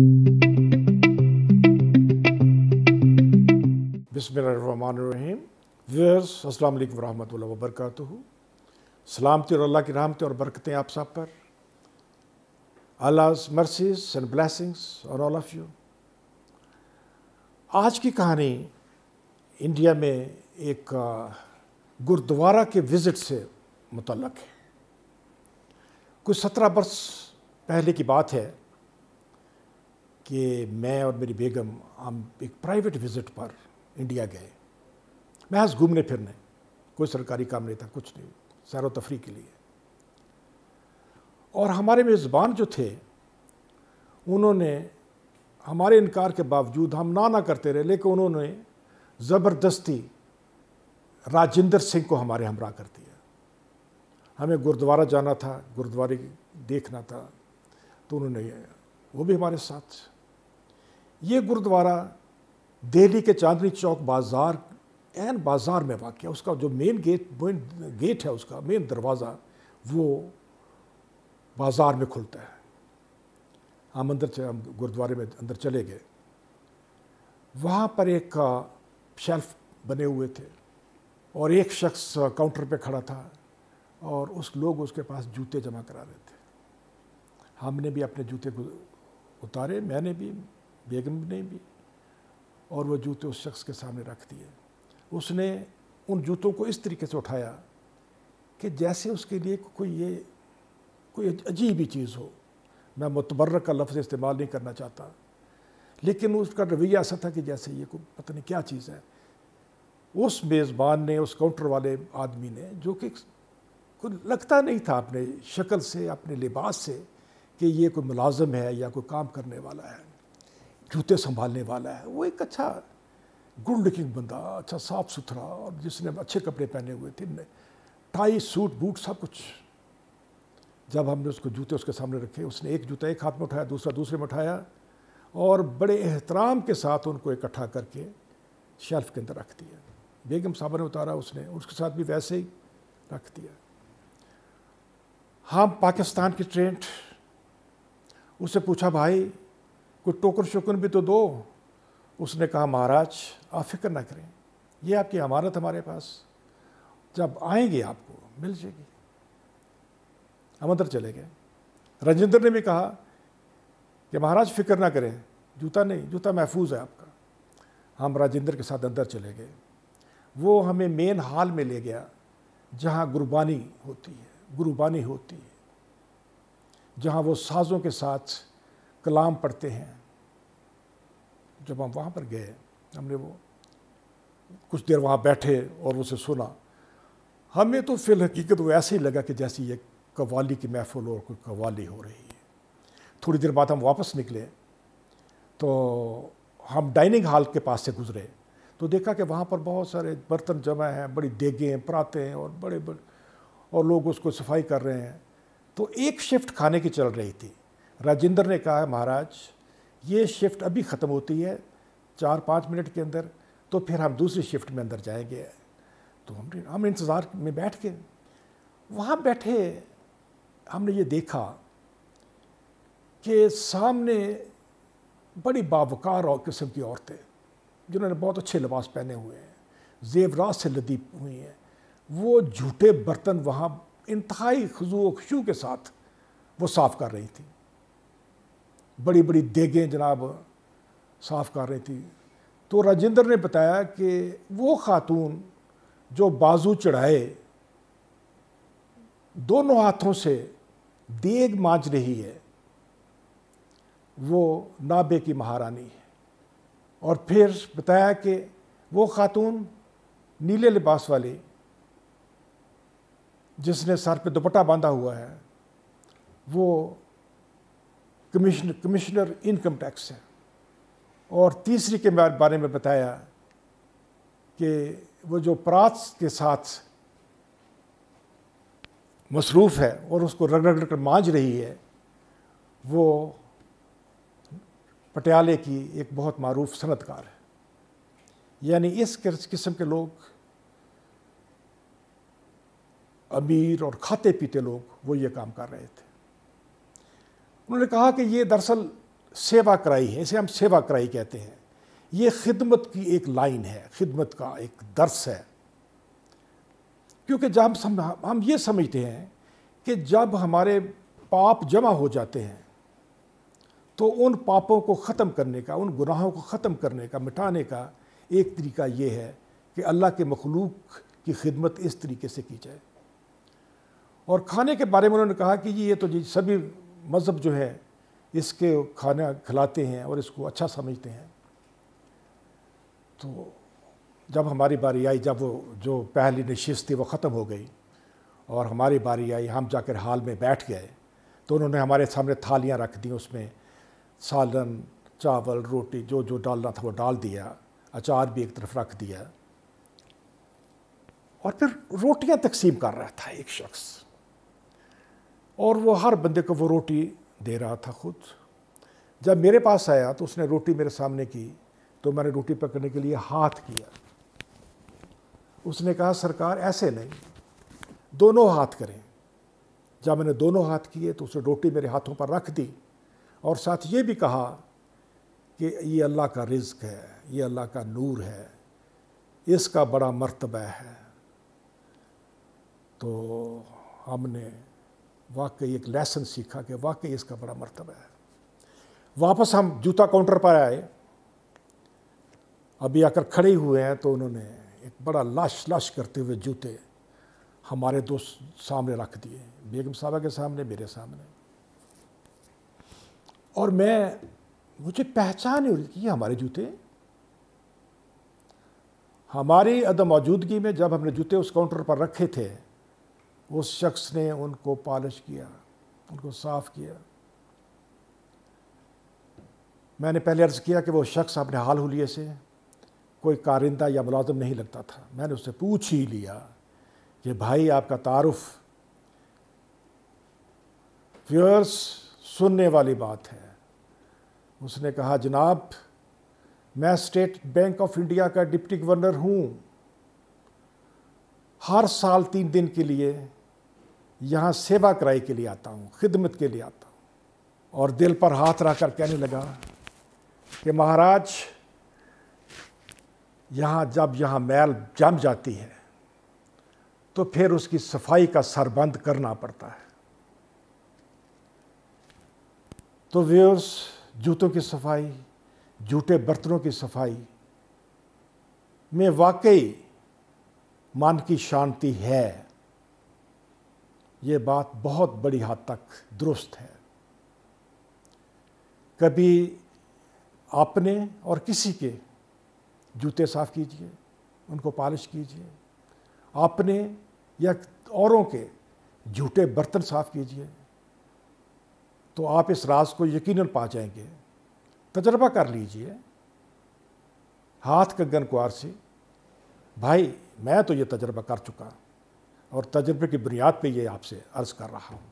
بسم اللہ الرحمن الرحیم. ویورز السلام علیکم ورحمۃ اللہ وبرکاتہ. سلامتی اور اللہ کی رحمتیں اور برکتیں آپ سب پر. Allah's mercies and blessings on all of you. آج کی کہانی انڈیا میں ایک گردوارہ کے وزٹ سے متعلق ہے. کچھ 17 برس پہلے کی بات ہے کہ میں اور میری بیگم ہم ایک پرائیویٹ وزٹ پر انڈیا گئے. محض گھومنے پھرنے, کوئی سرکاری کام نہیں تھا, کچھ نہیں, سیر و تفریح کے لیے. اور ہمارے میزبان جو تھے انہوں نے ہمارے انکار کے باوجود, ہم نہ کرتے رہے, لیکن انہوں نے زبردستی راجندر سنگھ کو ہمارے ہمراہ کر دیا. ہمیں گردوارہ جانا تھا, گردوارے دیکھنا تھا, تو انہوں نے وہ بھی ہمارے ساتھ. یہ گردوارہ دہلی کے چاندنی چوک بازار, این بازار میں واقع ہے. اس کا جو مین گیٹ ہے, اس کا مین دروازہ وہ بازار میں کھلتا ہے. ہم گردوارے میں اندر چلے گئے. وہاں پر ایک شیلف بنے ہوئے تھے اور ایک شخص کاؤنٹر پہ کھڑا تھا اور لوگ اس کے پاس جوتے جمع کرا رہے تھے. ہم نے بھی اپنے جوتے کو اتارے, میں نے بھی, بیگم نے بھی, اور وہ جوتے اس شخص کے سامنے رکھ دیے. اس نے ان جوتوں کو اس طریقے سے اٹھایا کہ جیسے اس کے لیے کوئی عجیب ہی چیز ہو. میں متبرک کا لفظ استعمال نہیں کرنا چاہتا, لیکن اس کا رویہ ایسا تھا کہ جیسے یہ کوئی پتہ نہیں کیا چیز ہے. اس میزبان نے, اس کاؤنٹر والے آدمی نے, جو کہ کوئی لگتا نہیں تھا اپنے شکل سے, اپنے لباس سے, کہ یہ کوئی ملازم ہے یا کوئی کام کرنے والا ہے, جوتے سنبھالنے والا ہے. وہ ایک اچھا گڈ لکنگ بندہ, اچھا صاف ستھرا, اور جس نے اچھے کپڑے پہنے ہوئے تھے, ٹائی, سوٹ, بوٹ, سب کچھ. جب ہم نے اس کو جوتے اس کے سامنے رکھے, اس نے ایک جوتا ایک ہاتھ میں اٹھایا, دوسرا دوسرے میں اٹھایا, اور بڑے احترام کے ساتھ ان کو اکٹھا کر کے شیلف کے اندر رکھ دیا. بیگم صاحبہ نے اتارا, اس نے اس کے ساتھ بھی ویسے ہی رکھ دیا. ہم پاکستان کی ٹرینڈ, اس سے پوچھا بھائی کوئی ٹوکن شوکن بھی تو دو. اس نے کہا مہاراج آپ فکر نہ کریں, یہ آپ کی امانت ہمارے پاس, جب آئیں گے آپ کو مل جائے گی. ہم اندر چلے گئے. راجندر نے بھی کہا کہ مہاراج فکر نہ کریں, جوتا نہیں, جوتا محفوظ ہے آپ کا. ہم راجندر کے ساتھ اندر چلے گئے. وہ ہمیں مین ہال میں لے گیا جہاں گربانی ہوتی ہے, جہاں وہ سازوں کے ساتھ کلام پڑھتے ہیں. جب ہم وہاں پر گئے, ہم نے وہ کچھ دیر وہاں بیٹھے اور اسے سنا. ہمیں تو فی الحقیقت وہ ایسے ہی لگا کہ جیسے یہ قوالی کی محفل اور کوئی قوالی ہو رہی ہے. تھوڑی دیر بعد ہم واپس نکلے تو ہم ڈائننگ ہال کے پاس سے گزرے تو دیکھا کہ وہاں پر بہت سارے برتن جمع ہیں, بڑی دیگیں, پراتے ہیں, اور بڑے اور لوگ اس کو صفائی کر رہے ہیں. تو ایک شفٹ کھانے کی چل رہی تھی. راجندر نے کہا مہاراج یہ شفٹ ابھی ختم ہوتی ہے 4-5 منٹ کے اندر, تو پھر ہم دوسری شفٹ میں اندر جائیں گے. تو ہم انتظار میں بیٹھ کے وہاں بیٹھے. ہم نے یہ دیکھا کہ سامنے بڑی باوقار اور قسم کی عورتیں جنہوں نے بہت اچھے لباس پہنے ہوئے ہیں, زیورات سے لدی ہوئی ہیں, وہ جھوٹے برتن وہاں انتہائی خضوع و خشوع کے ساتھ وہ صاف کر رہی تھی. بڑی بڑی دیگیں جناب صاف کر رہی تھی. تو راجندر نے بتایا کہ وہ خاتون جو بازو چڑھائے دونوں ہاتھوں سے دیگ مانج رہی ہے, وہ نابے کی مہارانی ہے. اور پھر بتایا کہ وہ خاتون نیلے لباس والی جس نے سر پہ دوپٹہ باندھا ہوا ہے, وہ کمشنر انکم ٹیکس ہے. اور تیسری کے بارے میں بتایا کہ وہ جو پرات کے ساتھ مصروف ہے اور اس کو رگڑ کر مانج رہی ہے, وہ پٹیالے کی ایک بہت معروف صنعت کار ہے. یعنی اس قسم کے لوگ, امیر اور کھاتے پیتے لوگ, وہ یہ کام کر رہے تھے. انہوں نے کہا کہ یہ دراصل سیوا کرائی ہے، اسے ہم سیوا کرائی کہتے ہیں۔ یہ خدمت کی ایک لائن ہے، خدمت کا ایک درس ہے، کیونکہ جب ہم یہ سمجھتے ہیں کہ جب ہمارے پاپ جمع ہو جاتے ہیں تو ان پاپوں کو ختم کرنے کا، ان گناہوں کو ختم کرنے کا، مٹانے کا ایک طریقہ یہ ہے کہ اللہ کے مخلوق کی خدمت اس طریقے سے کی جائے۔ اور کھانے کے بارے میں انہوں نے کہا کہ یہ تو سبھی مذہب جو ہے اس کے کھانا کھلاتے ہیں اور اس کو اچھا سمجھتے ہیں۔ تو جب ہماری باری آئی، جب وہ جو پہلی نشست تھی وہ ختم ہو گئی اور ہماری باری آئی، ہم جا کر ہال میں بیٹھ گئے تو انہوں نے ہمارے سامنے تھالیاں رکھ دیں، اس میں سالن، چاول، روٹی جو جو ڈالنا تھا وہ ڈال دیا، اچار بھی ایک طرف رکھ دیا، اور پھر روٹیاں تقسیم کر رہا تھا ایک شخص، اور وہ ہر بندے کو وہ روٹی دے رہا تھا خود۔ جب میرے پاس آیا تو اس نے روٹی میرے سامنے کی تو میں نے روٹی پکڑنے کے لیے ہاتھ کیا۔ اس نے کہا سرکار ایسے نہیں، دونوں ہاتھ کریں۔ جب میں نے دونوں ہاتھ کیے تو اس نے روٹی میرے ہاتھوں پر رکھ دی اور ساتھ یہ بھی کہا کہ یہ اللہ کا رزق ہے، یہ اللہ کا نور ہے، اس کا بڑا مرتبہ ہے۔ تو ہم نے واقعی ایک لیسن سیکھا کہ واقعی اس کا بڑا مرتبہ ہے۔ واپس ہم جوتا کاؤنٹر پر آئے، ابھی آ کر کھڑے ہوئے ہیں تو انہوں نے ایک بڑا لش لش کرتے ہوئے جوتے ہمارے دو سامنے رکھ دیے، بیگم صاحبہ کے سامنے، میرے سامنے، اور مجھے پہچان نہیں ہو رہی کہ یہ ہمارے جوتے۔ ہماری عدم موجودگی میں جب ہم نے جوتے اس کاؤنٹر پر رکھے تھے، اس شخص نے ان کو پالش کیا، ان کو صاف کیا۔ میں نے پہلے عرض کیا کہ وہ شخص اپنے حال حلیے سے کوئی کارندہ یا ملازم نہیں لگتا تھا۔ میں نے اس سے پوچھ ہی لیا کہ بھائی آپ کا تعارف؟ ویورز، سننے والی بات ہے۔ اس نے کہا جناب میں اسٹیٹ بینک آف انڈیا کا ڈپٹی گورنر ہوں، ہر سال 3 دن کے لیے یہاں سیوا کرائی کے لیے آتا ہوں، خدمت کے لیے آتا ہوں۔ اور دل پر ہاتھ رکھ کر کہنے لگا کہ مہاراج جب میل جم جاتی ہے تو پھر اس کی صفائی کا سربند کرنا پڑتا ہے۔ تو ویورز، جوتوں کی صفائی، جھوٹے برتنوں کی صفائی میں واقعی من کی شانتی ہے، یہ بات بہت بڑی حد تک درست ہے۔ کبھی اپنے اور کسی کے جوتے صاف کیجئے، ان کو پالش کیجئے، اپنے یا اوروں کے جھوٹے برتن صاف کیجئے، تو آپ اس راز کو یقیناً پا جائیں گے۔ تجربہ کر لیجئے ہاتھ کنگن کوار سے۔ بھائی میں تو یہ تجربہ کر چکا اور تجربے کی بنیاد پہ یہ آپ سے عرض کر رہا ہوں۔